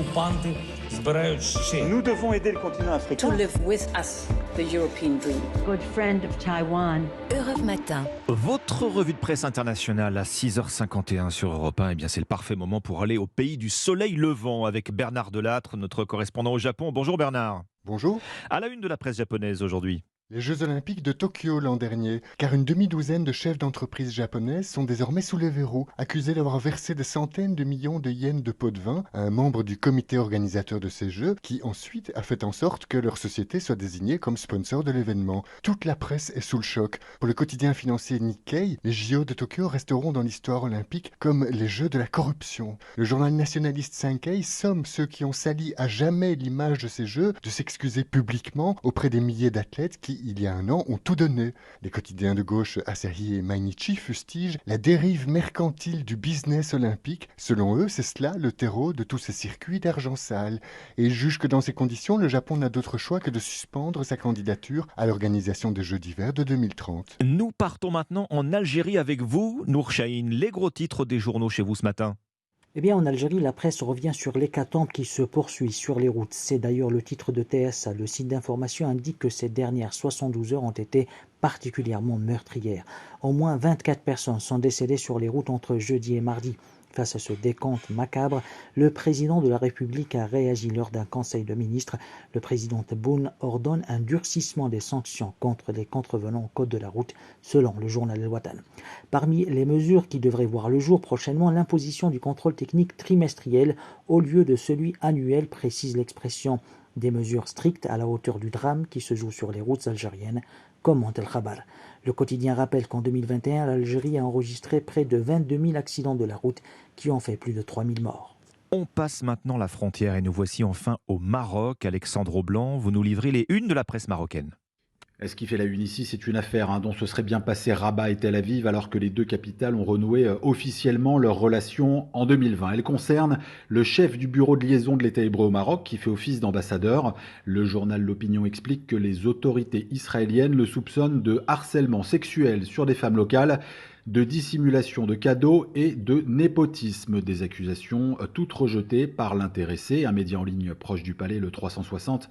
окупанти збирають ще. Nous devons aider le continent to africain. live with us the European dream. Good friend of Taiwan. Europe Matin. Votre revue de presse internationale à 6h51 sur Europe 1, eh bien c'est le parfait moment pour aller au pays du soleil levant avec Bernard Delattre, notre correspondant au Japon. Bonjour Bernard. Bonjour. À la une de la presse japonaise aujourd'hui. Les Jeux Olympiques de Tokyo l'an dernier, car une demi-douzaine de chefs d'entreprise japonaises sont désormais sous les verrous, accusés d'avoir versé des centaines de millions de yens de pots de vin à un membre du comité organisateur de ces Jeux, qui ensuite a fait en sorte que leur société soit désignée comme sponsor de l'événement. Toute la presse est sous le choc. Pour le quotidien financier Nikkei, les JO de Tokyo resteront dans l'histoire olympique comme les Jeux de la corruption. Le journal nationaliste Sankei somme ceux qui ont sali à jamais l'image de ces Jeux de s'excuser publiquement auprès des milliers d'athlètes qui, il y a un an, ont tout donné. Les quotidiens de gauche Asahi et Mainichi fustigent la dérive mercantile du business olympique. Selon eux, c'est cela le terreau de tous ces circuits d'argent sale. Et ils jugent que dans ces conditions, le Japon n'a d'autre choix que de suspendre sa candidature à l'organisation des Jeux d'hiver de 2030. Nous partons maintenant en Algérie avec vous, Nour Chahine. Les gros titres des journaux chez vous ce matin. Eh bien, en Algérie, la presse revient sur l'hécatombe qui se poursuit sur les routes. C'est d'ailleurs le titre de TSA. Le site d'information indique que ces dernières 72 heures ont été particulièrement meurtrières. Au moins 24 personnes sont décédées sur les routes entre jeudi et mardi. Face à ce décompte macabre, le président de la République a réagi lors d'un conseil de ministres. Le président Tebboune ordonne un durcissement des sanctions contre les contrevenants au code de la route, selon le journal El Watan. Parmi les mesures qui devraient voir le jour prochainement, l'imposition du contrôle technique trimestriel au lieu de celui annuel, précise l'expression. Des mesures strictes à la hauteur du drame qui se joue sur les routes algériennes, commente El Khabar. Le quotidien rappelle qu'en 2021, l'Algérie a enregistré près de 22 000 accidents de la route qui ont fait plus de 3 000 morts. On passe maintenant la frontière et nous voici enfin au Maroc. Alexandre Blanc, vous nous livrez les unes de la presse marocaine. Ce qui fait la une ici, c'est une affaire dont se serait bien passé Rabat et Tel Aviv alors que les deux capitales ont renoué officiellement leurs relations en 2020. Elle concerne le chef du bureau de liaison de l'État hébreu au Maroc qui fait office d'ambassadeur. Le journal L'Opinion explique que les autorités israéliennes le soupçonnent de harcèlement sexuel sur des femmes locales, de dissimulation de cadeaux et de népotisme. Des accusations toutes rejetées par l'intéressé. Un média en ligne proche du palais, le 360,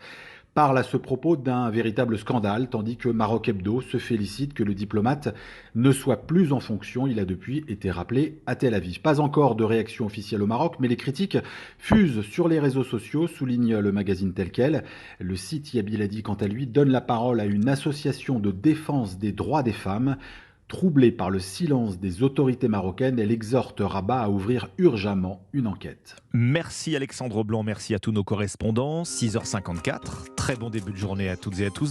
parle à ce propos d'un véritable scandale, tandis que Maroc Hebdo se félicite que le diplomate ne soit plus en fonction. Il a depuis été rappelé à Tel Aviv. Pas encore de réaction officielle au Maroc, mais les critiques fusent sur les réseaux sociaux, souligne le magazine Tel Quel. Le site Yabiladi, quant à lui, donne la parole à une association de défense des droits des femmes. Troublée par le silence des autorités marocaines, elle exhorte Rabat à ouvrir urgemment une enquête. Merci Alexandre Blanc, merci à tous nos correspondants. 6h54, très bon début de journée à toutes et à tous.